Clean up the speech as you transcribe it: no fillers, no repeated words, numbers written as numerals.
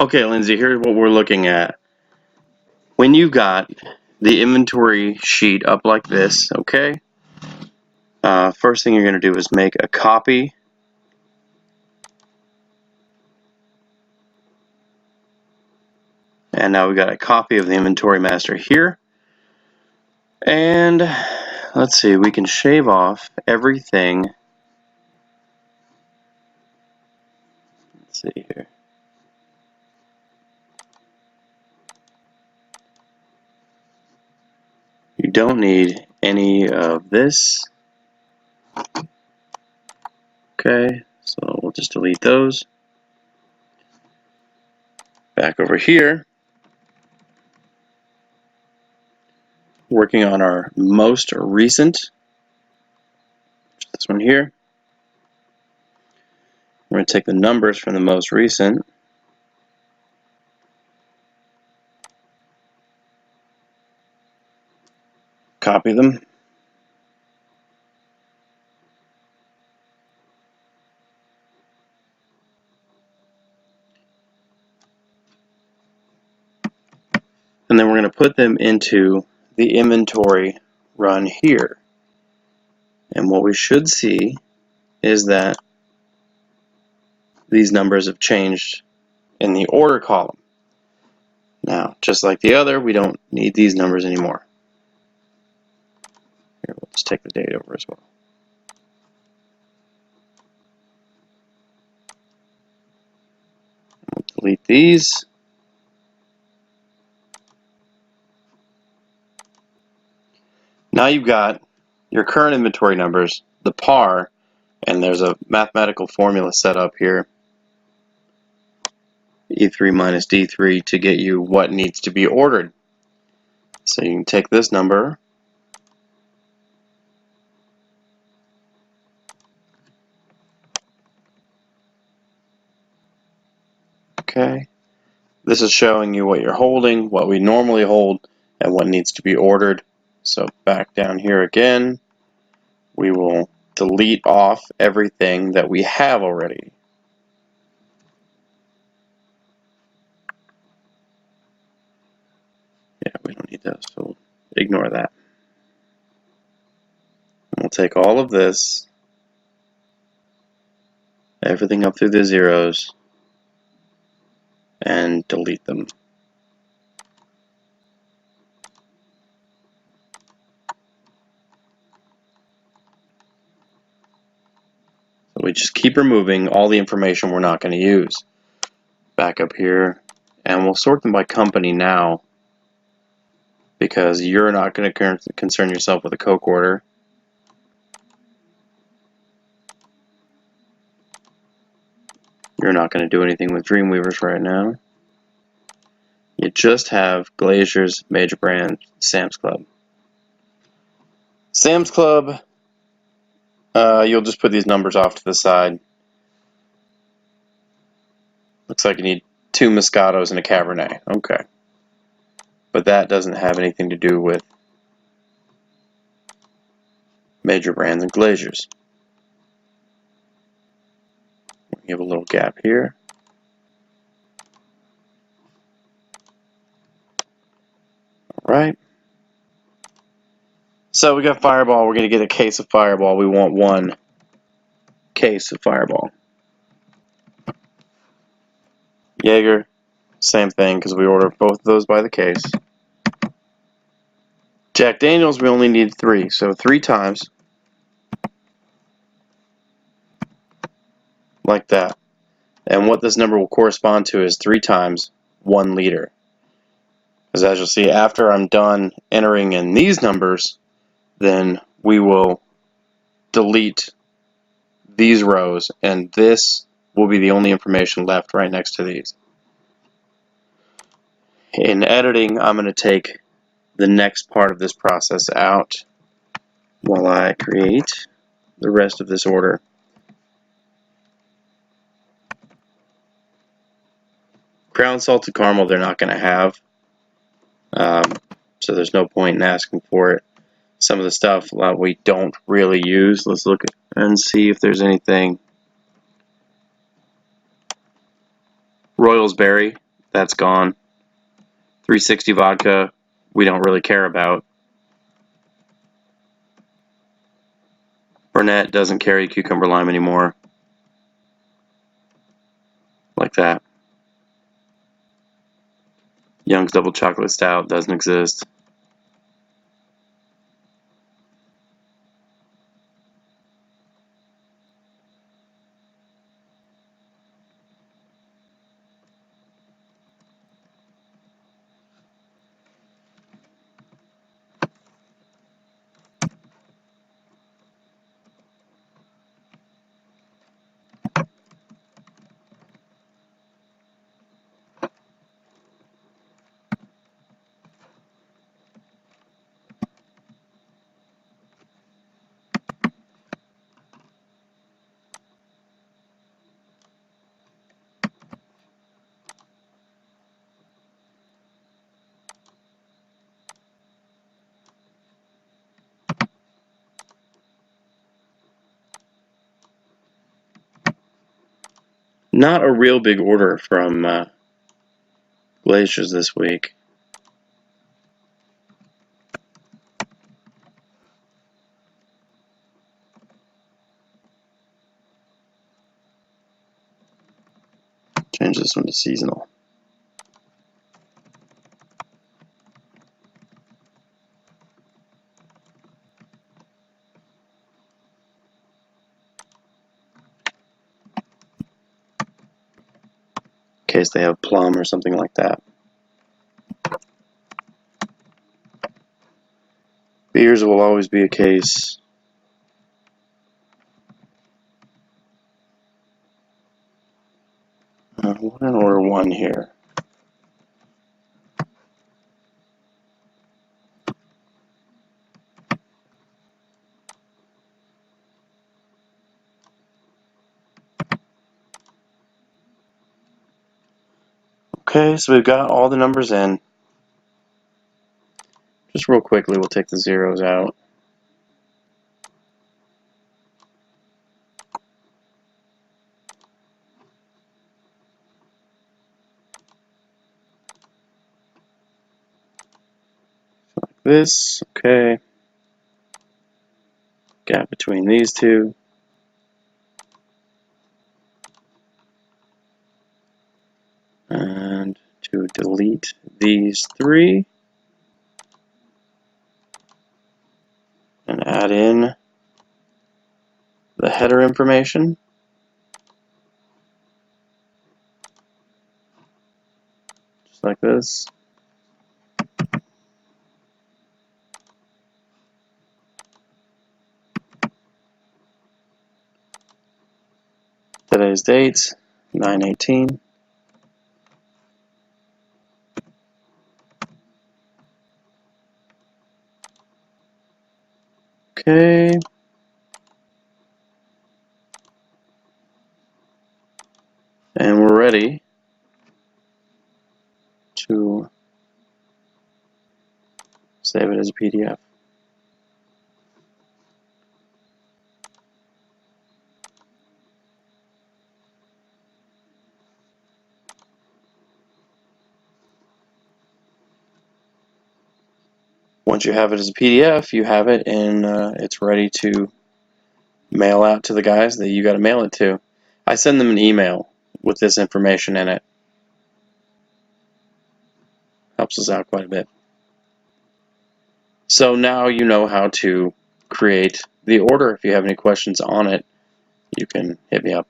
Okay, Lindsay, here's what we're looking at. When you got the inventory sheet up like this, okay, first thing you're going to do is make a copy. And now we've got a copy of the inventory master here. And let's see, we can shave off everything. Let's see here. You don't need any of this. Okay, so we'll just delete those. Back over here, working on our most recent, this one here. We're going to take the numbers from the most recent. Copy them. And then we're going to put them into the inventory run here. And what we should see is that these numbers have changed in the order column. Now, just like the other, we don't need these numbers anymore. Here, we'll just take the date over as well. We'll delete these. Now you've got your current inventory numbers, the par, and there's a mathematical formula set up here, E3 minus D3, to get you what needs to be ordered. So you can take this number, okay, this is showing you what you're holding, what we normally hold, and what needs to be ordered. So back down here again, we will delete off everything that we have already. Yeah, we don't need those, so ignore that. And we'll take all of this, everything up through the zeros, and delete them. So we just keep removing all the information we're not going to use. Back up here, and we'll sort them by company now, because you're not going to concern yourself with a Coke order. You're not going to do anything with Dreamweavers right now. You just have Glazier's, Major Brand, Sam's Club. Sam's Club, you'll just put these numbers off to the side. Looks like you need 2 Moscatos and a Cabernet. Okay. But that doesn't have anything to do with Major Brands and Glaziers. We have a little gap here. Alright. So we got Fireball. We're going to get a case of Fireball. We want 1 case of Fireball. Jaeger, same thing, because we ordered both of those by the case. Jack Daniels, we only need 3, so 3 times. Like that. And what this number will correspond to is 3 times 1 liter. Because as you'll see, after I'm done entering in these numbers, then we will delete these rows, and this will be the only information left right next to these. In editing, I'm going to take the next part of this process out while I create the rest of this order. Ground salted caramel they're not going to have, so there's no point in asking for it. Some of the stuff we don't really use. Let's look and see if there's anything. Royals Berry, That's gone. 360 vodka, we don't really care about. Burnett doesn't carry cucumber lime anymore. Like that. Young's Double Chocolate Stout doesn't exist. Not a real big order from Glaciers this week. Change this one to seasonal. In case they have plum or something like that. Beers will always be a case. We're going to order one here. Okay, so we've got all the numbers in. Just real quickly, we'll take the zeros out. Like this, okay. Gap between these two. And to delete these three. And add in the header information. Just like this. Today's date, 9/18. Okay. And we're ready to save it as a PDF. Once you have it as a PDF, you have it and it's ready to mail out to the guys that you got to mail it to. I send them an email with this information in it. Helps us out quite a bit. So now you know how to create the order. If you have any questions on it, you can hit me up.